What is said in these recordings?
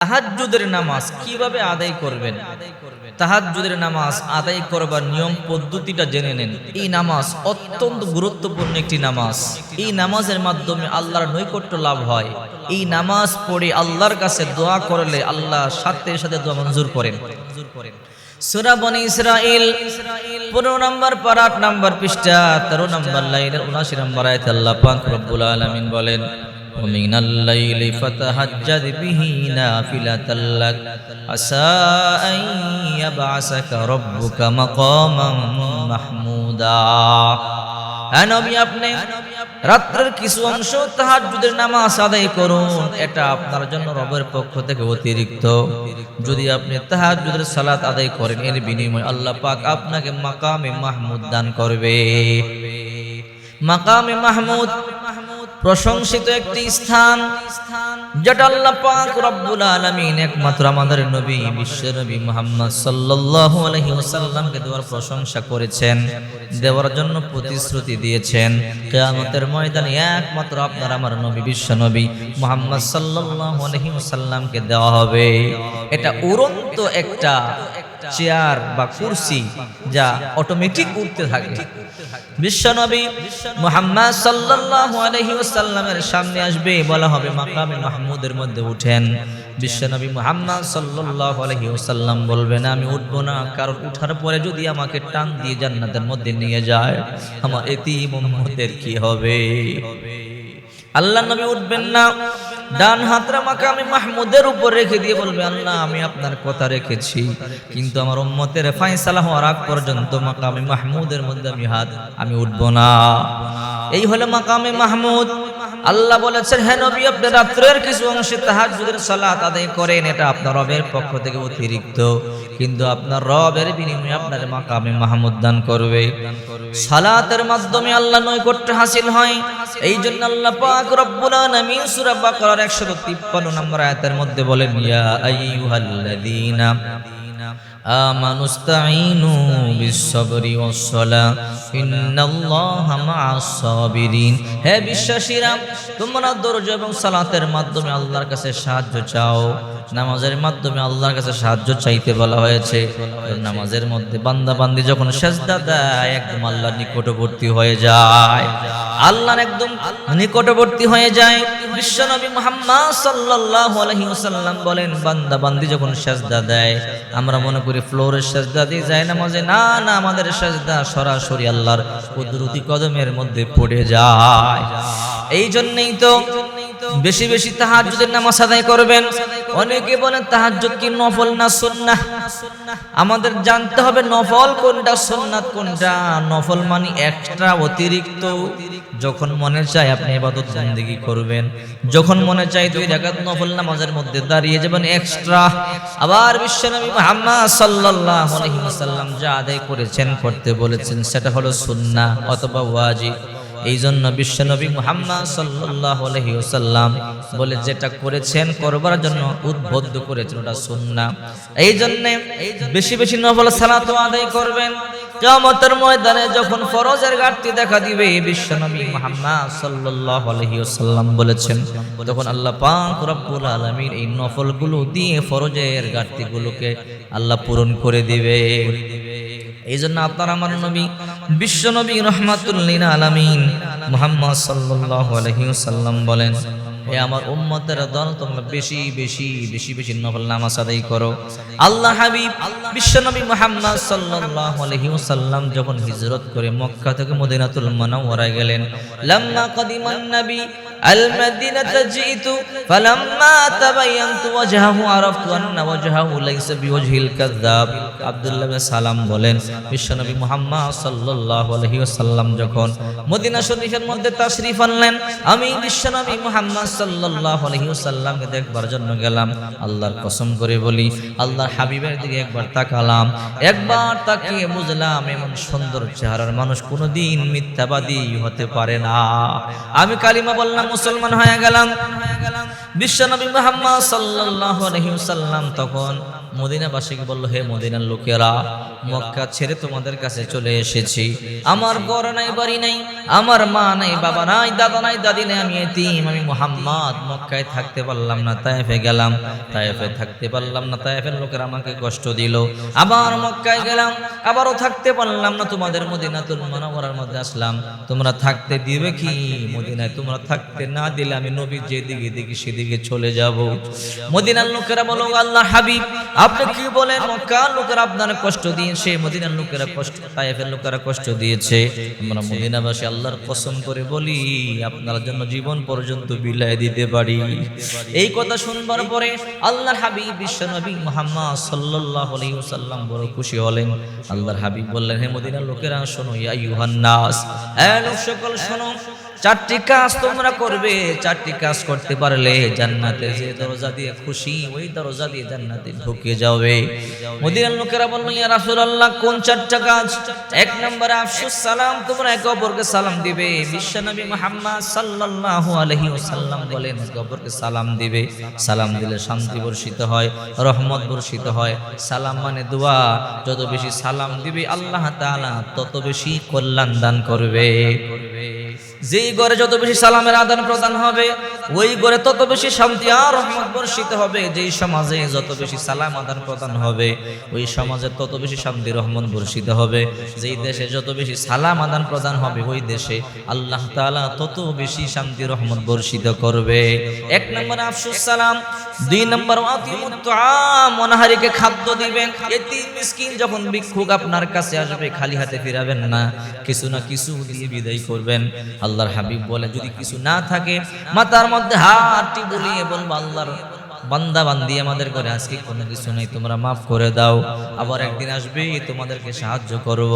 তাহাজ্জুদের নামাজ কিভাবে আদায় করবেন? তাহাজ্জুদের নামাজ আদায় করবার নিয়ম পদ্ধতিটা জেনে নেন। এই নামাজ অত্যন্ত গুরুত্বপূর্ণ একটি নামাজ। এই নামাজের মাধ্যমে আল্লাহর নৈকট্য লাভ হয়। এই নামাজ পড়ে আল্লাহর কাছে দোয়া করলে আল্লাহ সাথে সাথে দোয়া মঞ্জুর করেন। সূরা বনী ইসরাঈল 15 নম্বর পারা 8 নম্বর পৃষ্ঠা 13 নম্বর লাইনের 79 নম্বর আয়াতে আল্লাহ পাক রব্বুল আলামিন বলেন, ومن الليل فتهجد به نافلة لك عسى أن يبعثك ربك مقاما محمودا। নবী, আপনি রাত্রের কিছু অংশ তাহাজ্জুদের নামাজ আদায় করুন, এটা আপনার জন্য রবের পক্ষ থেকে অতিরিক্ত। যদি আপনি তাহাজ্জুদের সালাত আদায় করেন, এর বিনিময়ে আল্লাহ পাক আপনাকে মাকামে মাহমুদ দান করবে। মাকামে মাহমুদ প্রশংসিত একটি স্থান, যেটা আল্লাহ পাক রব্বুল আলামিন একমাত্র আমাদের নবী বিশ্ব নবী মুহাম্মদ সাল্লাল্লাহু আলাইহি ওয়াসাল্লামকে দেওয়ার প্রশংসা করেছেন, দেওয়ার জন্য প্রতিশ্রুতি দিয়েছেন। কিয়ামতের ময়দানে একমাত্র আপনার আমার নবী বিশ্ব নবী মুহাম্মদ সাল্লাল্লাহু আলাইহি ওয়াসাল্লামকে দেওয়া হবে। এটা উড়ন্ত একটা চেয়ার বা কুরসি, যা অটোমেটিক উঠতে থাকে। বিশ্বনবী মুহাম্মদ সাল্লাল্লাহু আলাইহি ওয়াসাল্লামের সামনে আসবে, বলা হবে মাকামে মাহমুদের মধ্যে উঠেন। বিশ্বনবী মুহাম্মদ সাল্লাল্লাহু আলাইহি ওয়াসাল্লাম বলবেন, আমি উঠবো না, কারণ উঠার পরে যদি আমাকে টান দিয়ে জান্নাতের মধ্যে নিয়ে যায়, আমার এতিম উম্মতের কি হবে? আল্লাহ নবী উঠবেন না, ডান হাতটা মাকামে মাহমুদের উপর রেখে দিয়ে বলবে, আল্লাহ আমি আপনার কথা রেখেছি, কিন্তু আমার উম্মতের ফয়সালা হওয়ার আগ পর্যন্ত মাকামে মাহমুদের মধ্যে আমি উঠবো না। এই হলো মাকামে মাহমুদ। আল্লাহ বলেছেন, হে নবী, আপনি রাত্রের কিছু অংশে তাহাজ্জুদের সালাত আদায় করেন, এটা আপনার রবের পক্ষ থেকে অতিরিক্ত, কিন্তু আপনার রবের বিনিময়ে আপনার মাকামে মাহমুদ দান করবে। সালাতের মাধ্যমে আল্লাহ নৈকট্য হাসিল হয়। এই জন্য আল্লাহ পাক রব্বুল আলামিন সূরা বাকারার 153 নম্বর আয়াতের মধ্যে বলেন, ইয়া আইয়ুহাল্লাযীনা আমানুস্তাঈনু বিস-সাবরি ওয়াস-সালাহ ইন্নাল্লাহা মা'আস-সাবিরিন। হে বিশ্বাসীরা, তোমরা ধৈর্য এবং সালাতের মাধ্যমে আল্লাহর কাছে সাহায্য চাও। নামাজের মাধ্যমে আল্লাহর কাছে সাহায্য চাইতে বলা হয়েছে। নামাজের মধ্যে বান্দা বান্দি যখন সিজদা দেয়, একদম আল্লাহর নিকটবর্তী হয়ে যায়, আল্লাহর একদম নিকটবর্তী হয়ে যায়। বিশ্বনবী মুহাম্মদ সাল্লাল্লাহু আলাইহি ওয়াসাল্লাম বলেন, বান্দা বান্দি যখন সিজদা দেয়, আমরা মনে করি ফ্লোরের সিজদা দিয়ে যায় নামাজে, না না, আমাদের সিজদা সরাসরি আল্লাহর কুদরতি কদমের মধ্যে পড়ে যায়। এই জন্যই তো বেশি বেশি তাহাজ্জুদের নামাজ আদায় করবেন। অনেকে বলেন তাহাজ্জুদ কি নফল না সুন্নাহ? আমাদের জানতে হবে নফল কোনটা, সুন্নাত কোনটা। নফল মানে এক্সট্রা, অতিরিক্ত। যখন মনে চায় আপনি ইবাদত বন্দেগী করবেন, যখন মনে চায় 2 রাকাত নফল নামাজের মধ্যে দাঁড়িয়ে যাবেন, এক্সট্রা। আবার বিশ্বনবী মুহাম্মদ সাল্লাল্লাহু আলাইহি ওয়াসাল্লাম যা আদায় করেছেন, করতে বলেছেন, সেটা হলো সুন্নাহ অথবা ওয়াজিব। এই জন্য বিশ্বনবী মুহাম্মদ সাল্লাল্লাহু আলাইহি ওয়াসাল্লাম বলে, যেটা করেছেন করবার জন্য উদ্বুদ্ধ করেছেন, ওটা সুন্নাহ। এই জন্য বেশি বেশি নফল সালাত আদায় করবেন। কিয়ামতের ময়দানে যখন ফরজের ঘাটতি দেখা দিবে, বিশ্বনবী মুহাম্মদ সাল্লাল্লাহু আলাইহি ওয়াসাল্লাম বলেছেন, তখন আল্লাহ পাক রব্বুল আলামিন এই নফলগুলো দিয়ে ফরজের ঘাটতিগুলোকে আল্লাহ পূরণ করে দিবে। এই জন্য আপনার আমার নবী বিশ্ব নবী রাহমাতুল লিল আলামিন মুহাম্মদ সাল্লাল্লাহু আলাইহি ওয়াসাল্লাম বলেন, হে আমার উম্মতের দল, তোমরা বেশি বেশি বেশি বেশি নফল নামাজ আদায় করো। আল্লাহ হাবিব বিশ্ব নবী মুহাম্মদ সাল্লাল্লাহু আলাইহি ওয়াসাল্লাম যখন হিজরত করে মক্কা থেকে মদিনাতুল মুনাওয়ারায় গেলেন, লাম্মা কাদিমান নবী আল মদিনাতা জিতু ফালাম্মা তাবায়ানতু ওয়াজহাহু আরাফতু আন্না ওয়াজহাহু লাইসা বিওয়াজহিল কাযাব। আব্দুল্লাহ ইবনে সালাম বলেন, বিশ্বনবী মুহাম্মদ সাল্লাল্লাহু আলাইহি ওয়াসাল্লাম যখন মদিনা শরীফের মধ্যে তাশরীফ আনলেন, আমি বিশ্বনবী মুহাম্মদ সাল্লাল্লাহু আলাইহি ওয়াসাল্লামকে দেখবার জন্য গেলাম। আল্লাহর কসম করে বলি, আল্লাহর হাবিবের দিকে একবার তাকালাম, একবার তাকিয়ে বুঝলাম এমন সুন্দর চেহারার মানুষ কোনোদিন মিথ্যাবাদী হতে পারে না। আমি কালিমা বললাম, মুসলমান হয়ে গেলাম। বিশ্বনবী মুহাম্মদ সাল্লাল্লাহু আলাইহি ওয়াসাল্লাম তখন মদিনাবাসীকে বলল, হে মদিনার লোকেরা, মক্কা ছেড়ে তোমাদের কাছে চলে এসেছি। আমার ঘর নাই, বাড়ি নাই, আমার মা নাই, বাবা নাই, দাদা নাই, দাদি নাই, আমি এতিম। আমি মুহাম্মদ মক্কায় থাকতে পারলাম না, তায়েফে গেলাম, তায়েফে থাকতে পারলাম না, তায়েফের লোকেরা আমাকে কষ্ট দিল। আবার মক্কায় গেলাম, আবারও থাকতে পারলাম না, তোমাদের মদিনাতুল মুনাওয়ারার মধ্যে আসলাম। তোমরা থাকতে দিবে কি মদিনায়? তোমরা থাকতে না দিলে আমি নবী যেদিকে দেখি সেদিকে চলে যাব। মদিনার লোকেরা বলো, আল্লাহর হাবিব আপনি কি বলেন? মক্কার লোকেরা আপনার কষ্ট দিয়েছে, মদিনার লোকেরা কষ্ট, তায়েফের লোকেরা কষ্ট দিয়েছে। আমরা মদিনাবাসী আল্লাহর কসম করে বলি, আপনার জন্য জীবন পর্যন্ত বিলাই দিতে পারি। এই কথা শুনবার পরে আল্লাহর হাবিব বিশ্বনবী মুহাম্মদ সাল্লাল্লাহু আলাইহি ওয়াসাল্লাম বড় খুশি হলেন। আল্লাহর হাবিব বললেন, হে মদিনার লোকেরা শোনো, ইয়া আইয়ুহান নাস, হে লোক সকল শোনো, চারটি কাজ তোমরা করবে। চারটি কাজ করতে পারলে জান্নাতে যে দরজা দিয়ে খুশি, ওই দরজা দিয়ে জান্নাতে ঢুকে যাবে। মদিনার লোকেরা বলল, ইয়া রাসূলুল্লাহ কোন চারটা কাজ? এক নম্বরে আফসুস সালাম, তোমরা একে অপরকে সালাম দিবে। বিশ্বনবী মুহাম্মদ সাল্লাল্লাহু আলাইহি ওয়াসাল্লাম বলেন, একে অপরকে সালাম দিবে। সালাম দিলে শান্তি বর্ষিত হয়, রহমত বর্ষিত হয়। সালাম মানে দোয়া, যত বেশি সালাম দিবে আল্লাহ তাআলা তত বেশি কল্যাণ দান করবে। যেই ঘরে যত বেশি সালামের আদান প্রদান হবে, ওই ঘরে তত বেশি শান্তি আর রহমত বর্ষিত হবে। যেই সমাজে যত বেশি সালাম আদান প্রদান হবে, ওই সমাজে তত বেশি শান্তি রহমত বর্ষিত হবে। যেই দেশে যত বেশি সালাম আদান প্রদান হবে, ওই দেশে আল্লাহ তাআলা তত বেশি শান্তি রহমত বর্ষিত করবে। এক নম্বর আফসুস সালাম। দুই নম্বর আতিমুত তুআম, অনাহারীকে খাদ্য দিবেন। এতিম মিসকিন যখন ভিক্ষুক আপনার কাছে আসবে, খালি হাতে ফিরাবেন না, কিছু না কিছু দিয়ে বিদায় করবেন। আল্লাহর হাবিব বলে, যদি কিছু না থাকে মাথার মধ্যে হাতটি বুলিয়ে বলবো, আল্লাহর বান্দা বান্দি আমাদের ঘরে আজকে কোনো কিছু নেই, তোমরা মাফ করে দাও। আবার একদিন আসবে তোমাদেরকে সাহায্য করব।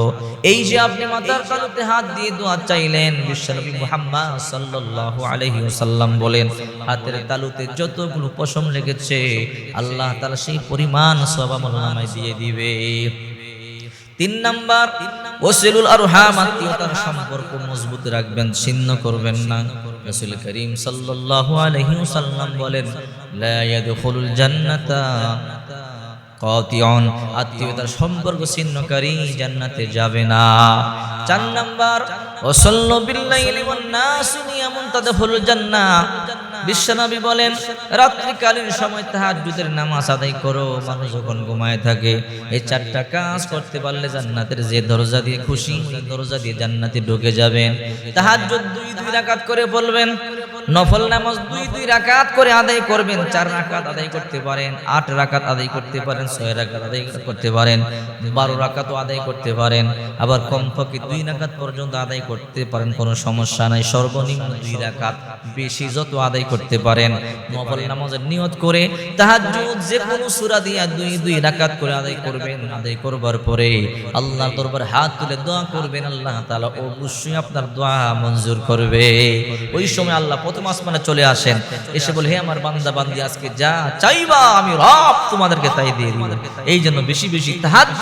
এই যে আপনি মাথার তালুতে হাত দিয়ে দোয়া চাইলেন, বিশ্বনবী মুহাম্মদ সাল্লাল্লাহু আলাইহি ওয়াসাল্লাম বলেন, হাতের তালুতে যতগুলো পশম লেগেছে আল্লাহ তাআলা সেই পরিমাণ সওয়াব আমলনামায় দিয়ে দিবে। তিন নাম্বার ওয়াসিলুল আরহাম, আত্মীয়তার সম্পর্ক মজবুত রাখবেন, ছিন্ন করবেন না। রাসূল করিম সাল্লাল্লাহু আলাইহি ওয়াসাল্লাম বলেন, লা ইয়াদখুলুল জান্নাতা কাতিউন, আত্মীয়তার সম্পর্ক ছিন্নকারী জান্নাতে যাবে না। চার নাম্বার ওয়াসাল্লু বিল্লাইলি ওয়ান নাসু নিয়ামুন তাদখুলুল জান্নাহ। বিশ্বনবী বলেন, রাত্রিকালীন সময় তাহাজ্জুদের নামাজ আদায় করো, মানুষ যখন ঘুমায় থাকে। এই চারটা কাজ করতে পারলে জান্নাতের যে দরজা দিয়ে খুশি, ওই দরজা দিয়ে জান্নাতে ঢুকে যাবেন। তাহাজ্জুদ 2 রাকাত করে বলবেন, নফল নামাজ 2 রাকাত করে আদায় করবেন। 4 রাকাত আদায় করতে পারেন, 8 রাকাত আদায় করতে পারেন, 6 রাকাত আদায় করতে পারেন, 12 রাকাতও আদায় করতে পারেন। আবার কমপক্ষে 2 রাকাত পর্যন্ত আদায় করতে পারেন, কোনো সমস্যা নাই। সর্বনিম্ন 2 রাকাত, বেশি যত আদায় করতে পারেন। নফল নামাজের নিয়ত করে তাহাজ্জুদ যে কোনো সূরা দিয়ে 2 রাকাত করে আদায় করবেন। আদায় করবার পরে আল্লাহর দরবারে হাত তুলে দোয়া করবেন, আল্লাহ তাআলা অবশ্যই আপনার দোয়া মঞ্জুর করবে। ওই সময় আল্লাহ প্রথম আসমানে চলে আসেন, এসে বলে, হে আমার বান্দা বান্দি, আজকে যা চাইবা আমি রব তোমাদেরকে তাই দিয়ে দিব। এই জন্য বেশি বেশি তাহাজ্জুদ